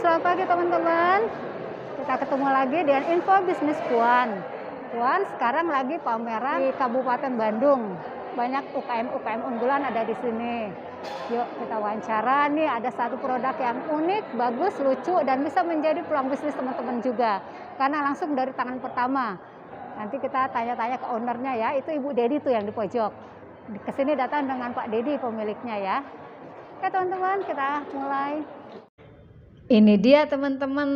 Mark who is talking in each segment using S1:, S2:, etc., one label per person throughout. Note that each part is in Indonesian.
S1: selamat pagi teman-teman. Kita ketemu lagi dengan info bisnis Puan. Puan sekarang lagi pameran di Kabupaten Bandung. Banyak UKM unggulan ada di sini. Yuk kita wawancara nih, ada satu produk yang unik, bagus, lucu, dan bisa menjadi peluang bisnis teman-teman juga. Karena langsung dari tangan pertama. Nanti kita tanya-tanya ke ownernya ya, itu Ibu Dedi tuh yang di pojok. Kesini datang dengan Pak Dedi pemiliknya ya. Oke teman-teman, kita mulai. Ini dia teman-teman,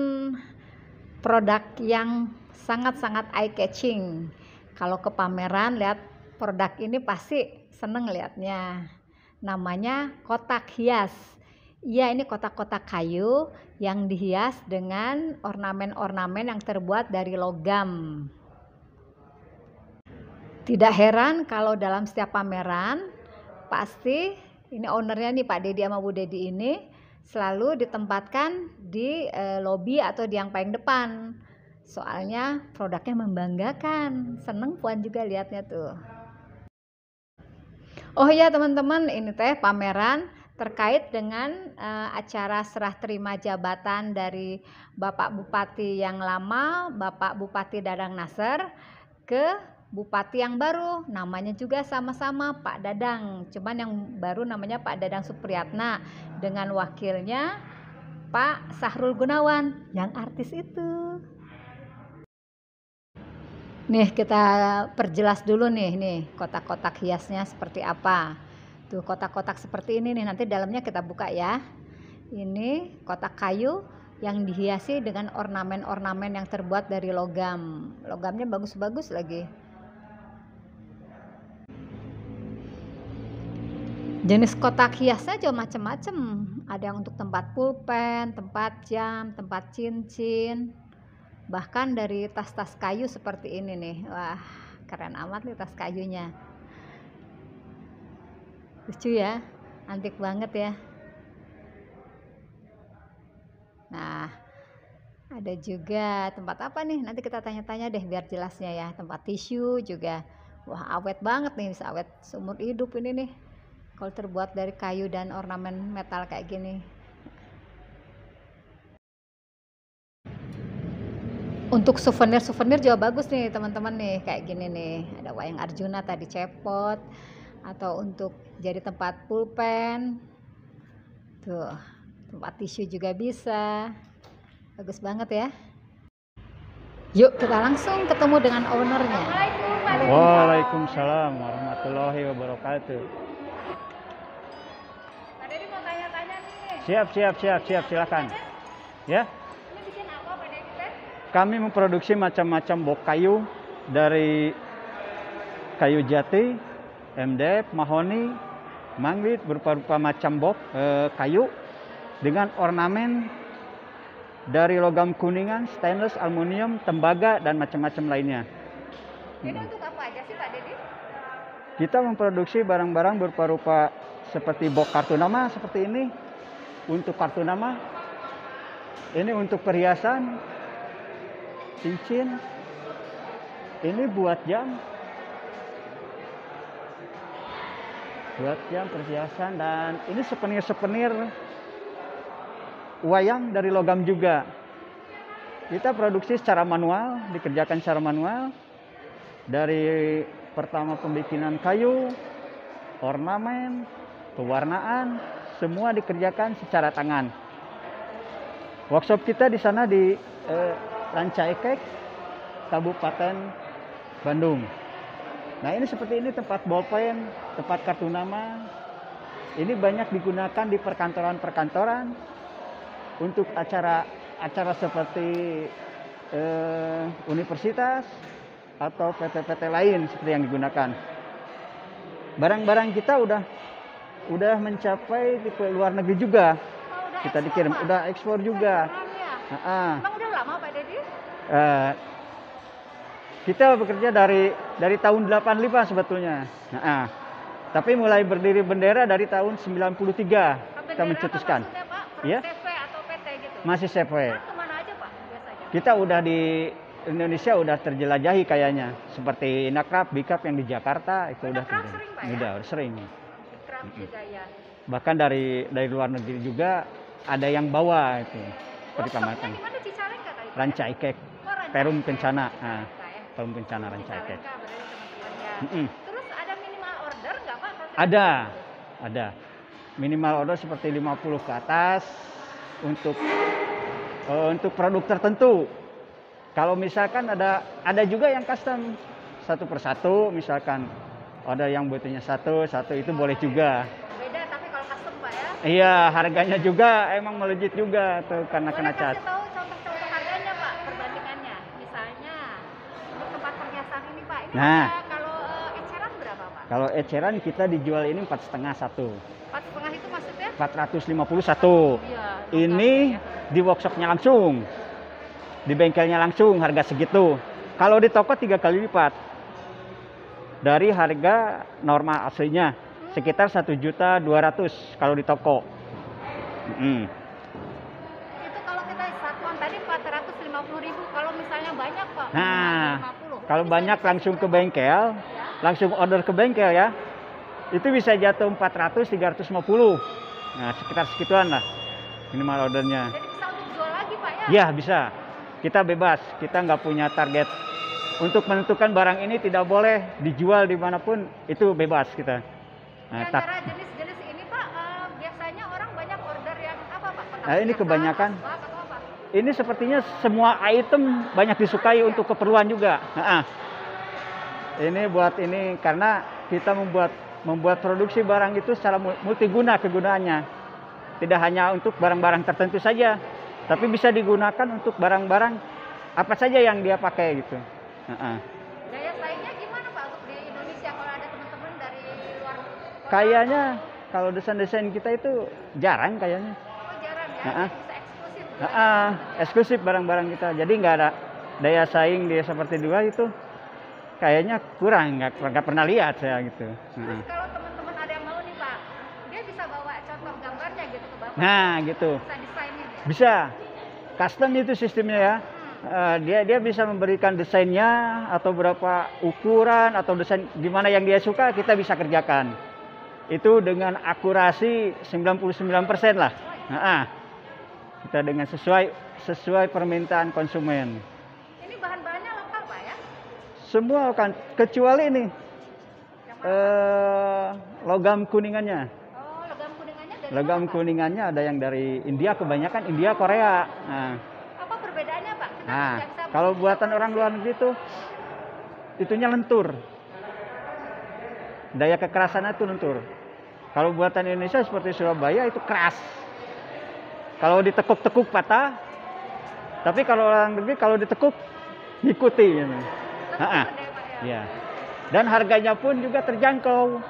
S1: produk yang sangat-sangat eye catching. Kalau ke pameran lihat produk ini pasti seneng lihatnya. Namanya kotak hias. Iya, ini kotak-kotak kayu yang dihias dengan ornamen-ornamen yang terbuat dari logam. Tidak heran kalau dalam setiap pameran pasti ini ownernya nih Pak Dedi sama Bu Dedi ini selalu ditempatkan di lobi atau di yang paling depan. Soalnya produknya membanggakan. Seneng Puan juga lihatnya tuh. Oh iya teman-teman, ini teh pameran terkait dengan acara serah terima jabatan dari Bapak Bupati yang lama, Bapak Bupati Dadang Nasser, ke Bupati yang baru. Namanya juga sama-sama Pak Dadang, cuman yang baru namanya Pak Dadang Supriyatna dengan wakilnya Pak Sahrul Gunawan yang artis itu. Nih kita perjelas dulu nih kotak-kotak hiasnya seperti apa. Tuh kotak-kotak seperti ini nih, nanti dalamnya kita buka ya. Ini kotak kayu yang dihiasi dengan ornamen-ornamen yang terbuat dari logam. Logamnya bagus-bagus lagi. Jenis kotak hiasnya juga macam-macam. Ada yang untuk tempat pulpen, tempat jam, tempat cincin. Bahkan dari tas-tas kayu seperti ini nih. Wah, keren amat nih tas kayunya. Lucu ya, antik banget ya. Nah, ada juga tempat apa nih? Nanti kita tanya-tanya deh biar jelasnya ya. Tempat tisu juga. Wah, awet banget nih, bisa awet seumur hidup ini nih. Kalau terbuat dari kayu dan ornamen metal kayak gini. Untuk souvenir juga bagus nih teman-teman nih, kayak gini nih. Ada wayang Arjuna tadi cepot, atau untuk jadi tempat pulpen. Tuh, tempat tisu juga bisa. Bagus banget ya. Yuk kita langsung ketemu dengan ownernya.
S2: Waalaikumsalam warahmatullahi wabarakatuh.
S1: Pak Dedi mau tanya-tanya nih.
S2: Siap, silakan. Ya.
S1: Ini bikin apa Pak Dedi?
S2: Kami memproduksi macam-macam box kayu dari kayu jati, MDF, mahoni, mangglit, berupa-rupa macam box kayu dengan ornamen dari logam kuningan, stainless, aluminium, tembaga, dan macam-macam lainnya.
S1: Ini untuk apa aja sih Pak Dedi?
S2: Kita memproduksi barang-barang berupa-rupa seperti box kartu nama seperti ini untuk kartu nama, ini untuk perhiasan, cincin, ini buat jam, perhiasan, dan ini souvenir wayang dari logam juga. Kita produksi secara manual, dikerjakan secara manual dari pertama pembikinan kayu, ornamen, pewarnaan, semua dikerjakan secara tangan. Workshop kita di sana di Rancaikek, Kabupaten Bandung. Nah ini seperti ini tempat bolpen, tempat kartu nama. Ini banyak digunakan di perkantoran-perkantoran untuk acara seperti universitas atau PT-PT lain seperti yang digunakan. Barang-barang kita udah mencapai di luar negeri juga. Kita dikirim, udah ekspor juga.
S1: Emang udah lama Pak Dedi?
S2: Kita bekerja dari tahun 85 sebetulnya. Tapi mulai berdiri bendera dari tahun 93 kita mencetuskan. Ya?
S1: CV atau PT gitu?
S2: Masih CV.
S1: Kemana aja Pak biasanya?
S2: Kita udah di Indonesia udah terjelajahi kayaknya. Seperti Inakraf, Bikap yang di Jakarta itu udah
S1: sering Pak ya?
S2: Udah sering.
S1: Inakraf juga ya.
S2: Bahkan dari luar negeri juga ada yang bawa itu. seperti pamerkan.
S1: Di mana Cicalengka tadi?
S2: Rancaikek,
S1: Oh, Rancaikek.
S2: Perum Kencana. Nah,
S1: Ya.
S2: Perum Kencana Rancaikek.
S1: Cicalengka berarti teman-temannya.
S2: Mm-mm.
S1: Terus ada minimal order nggak Pak?
S2: Ada. Minimal order seperti 50 ke atas untuk produk tertentu. Kalau misalkan ada juga yang custom satu persatu, misalkan ada yang butuhnya satu itu boleh juga.
S1: Beda tapi kalau custom Pak ya.
S2: Iya, harganya juga emang melejit juga tuh karena
S1: Boleh
S2: kena cat.
S1: kasih tahu contoh-contoh harganya Pak, perbandingannya. Misalnya untuk tempat perhiasan ini Pak, ini
S2: Nah.
S1: harga kalau eceran berapa Pak?
S2: Kalau eceran kita dijual ini 4,5 satu.
S1: 4,5 itu maksudnya?
S2: 450 satu.
S1: Iya.
S2: Ini di workshopnya langsung. Di bengkelnya langsung harga segitu. Kalau di toko 3 kali lipat. Dari harga normal aslinya sekitar 1.200.000 kalau di toko.
S1: Itu kalau kita satuan tadi 450.000, kalau misalnya banyak Pak.
S2: Nah,
S1: 50.
S2: kalau
S1: Bisa
S2: banyak langsung ke bengkel, langsung order ke bengkel ya. Itu bisa jatuh 400, 350. Nah, sekitar segituan lah minimal ordernya.
S1: Jadi bisa untuk jual lagi Pak ya?
S2: Ya, bisa. Kita bebas, kita nggak punya target. Untuk menentukan barang ini tidak boleh dijual dimanapun, itu bebas kita.
S1: Di antara jenis-jenis ini Pak, biasanya orang banyak order yang apa Pak?
S2: Nah, ini kebanyakan.
S1: Asbak atau apa?
S2: Ini sepertinya semua item banyak disukai untuk keperluan juga. Ini buat ini karena kita membuat produksi barang itu secara multiguna kegunaannya. Tidak hanya untuk barang-barang tertentu saja, tapi bisa digunakan untuk barang-barang apa saja yang dia pakai gitu.
S1: Daya saingnya gimana Pak untuk di Indonesia kalau ada teman-teman dari luar?
S2: Kayaknya kalau desain-desain kita itu jarang kayaknya.
S1: Oh jarang ya, bisa eksklusif.
S2: Eksklusif barang-barang kita. Jadi nggak ada daya saing dia seperti dua itu. Kayaknya kurang, nggak pernah lihat saya gitu.
S1: Terus kalau teman-teman ada yang mau nih Pak, dia bisa bawa contoh gambarnya gitu ke Bapak.
S2: Nah gitu.
S1: Bisa desainnya ya?
S2: Bisa. Custom itu sistemnya ya. Dia bisa memberikan desainnya atau berapa ukuran atau desain gimana yang dia suka kita bisa kerjakan. Itu dengan akurasi 99% lah. Kita dengan sesuai permintaan konsumen.
S1: Ini bahan-bahannya lokal Pak ya?
S2: Semua kan kecuali ini logam kuningannya.
S1: Oh logam kuningannya dari
S2: Logam
S1: mana, Pak?
S2: kuningannya ada yang dari India, kebanyakan India, Korea.
S1: Apa perbedaannya Pak? Kita
S2: Nah,
S1: nggak bisa
S2: kalau buatan orang luar negeri itu itunya lentur. Daya kekerasannya itu lentur. Kalau buatan Indonesia seperti Surabaya itu keras. Kalau ditekuk-tekuk patah. Tapi kalau orang negeri kalau ditekuk ngikuti gitu. Ya. Dan harganya pun juga terjangkau.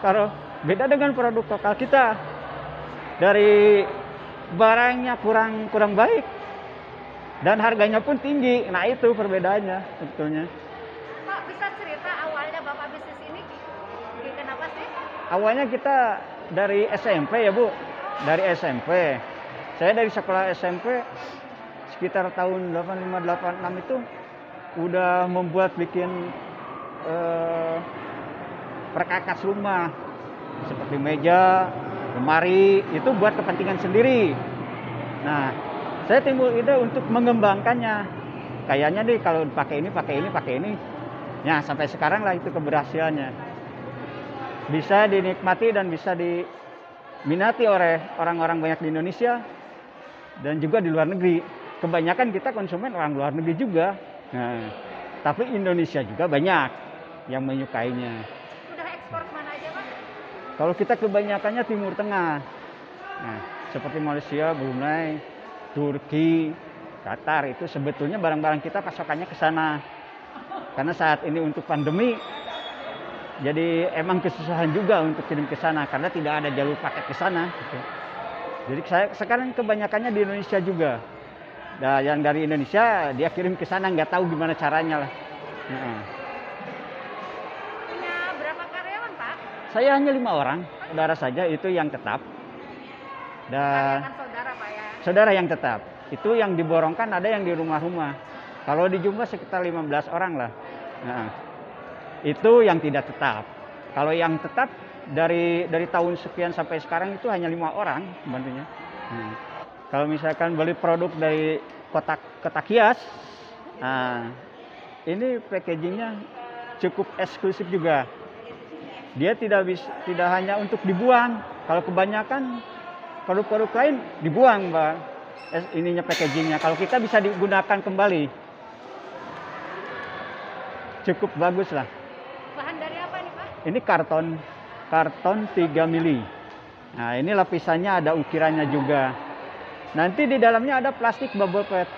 S2: Kalau beda dengan produk lokal kita. Dari barangnya kurang baik. Dan harganya pun tinggi. Nah, itu perbedaannya sebetulnya.
S1: Pak bisa cerita awalnya Bapak bisnis ini kenapa sih?
S2: Awalnya kita dari SMP ya Bu. Dari SMP. Saya dari sekolah SMP sekitar tahun 85-86 itu udah bikin perkakas rumah seperti meja, lemari itu buat kepentingan sendiri. Nah, saya timbul ide untuk mengembangkannya. Kayaknya deh kalau pakai ini. Ya, sampai sekarang lah itu keberhasilannya. Bisa dinikmati dan bisa diminati oleh orang-orang banyak di Indonesia dan juga di luar negeri. Kebanyakan kita konsumen orang luar negeri juga. Nah, tapi Indonesia juga banyak yang menyukainya.
S1: Udah ekspor kemana aja Pak?
S2: Kalau kita kebanyakannya Timur Tengah. Nah, seperti Malaysia, Brunei, Turki, Qatar itu sebetulnya barang-barang kita pasokannya ke sana. Karena saat ini untuk pandemi jadi emang kesusahan juga untuk kirim ke sana karena tidak ada jalur paket ke sana gitu. Jadi saya sekarang kebanyakannya di Indonesia juga. Nah, yang dari Indonesia dia kirim ke sana nggak tahu gimana caranya lah.
S1: Punya berapa karyawan Pak?
S2: Saya hanya 5 orang, saudara saja itu yang tetap. Dan
S1: Karyawan saudara Pak ya?
S2: saudara yang tetap. Itu yang diborongkan ada yang di rumah-rumah. Kalau dijumlah sekitar 15 orang lah. Nah, itu yang tidak tetap. Kalau yang tetap dari tahun sekian sampai sekarang itu hanya 5 orang bantunya. Kalau misalkan beli produk dari kotak hias, nah, ini packagingnya cukup eksklusif juga. Dia tidak hanya untuk dibuang. Kalau kebanyakan produk-produk lain dibuang, Mbak. Ininya packagingnya. Kalau kita bisa digunakan kembali. Cukup bagus lah.
S1: Bahan dari apa nih, Pak?
S2: Ini karton 3 mili. Nah, ini lapisannya ada ukirannya juga. Nanti di dalamnya ada plastik bubble wrap.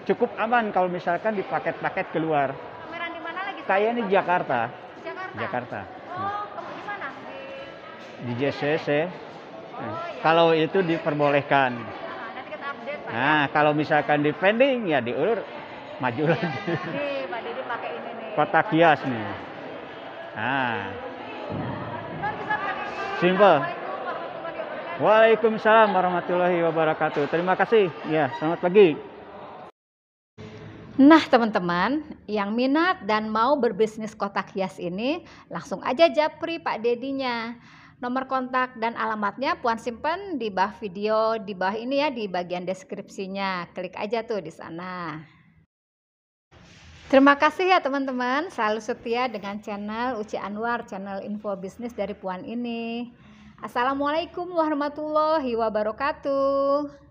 S2: Cukup aman kalau misalkan dipaket-paket keluar.
S1: Pameran di mana lagi?
S2: Kayak ini Jakarta.
S1: Jakarta. Oh, di mana?
S2: Di JCC. Kalau itu diperbolehkan.
S1: Nanti kita update, Pak.
S2: Nah, kalau misalkan di pending ya diulur maju lagi.
S1: Nih, Pak Didi pakai ini nih.
S2: Kotak hias nih. Nah,
S1: Kan bisa pakai ini.
S2: simple.
S1: Assalamualaikum warahmatullahi wabarakatuh.
S2: Waalaikumsalam warahmatullahi wabarakatuh. Terima kasih. Ya, selamat pagi.
S1: Nah teman-teman, yang minat dan mau berbisnis kotak hias ini, langsung aja japri Pak Dedinya. Nomor kontak dan alamatnya Puan simpen di bawah video, di bawah ini ya, di bagian deskripsinya. Klik aja tuh di sana. Terima kasih ya teman-teman, selalu setia dengan channel Uci Anwar, channel info bisnis dari Puan ini. Assalamualaikum warahmatullahi wabarakatuh.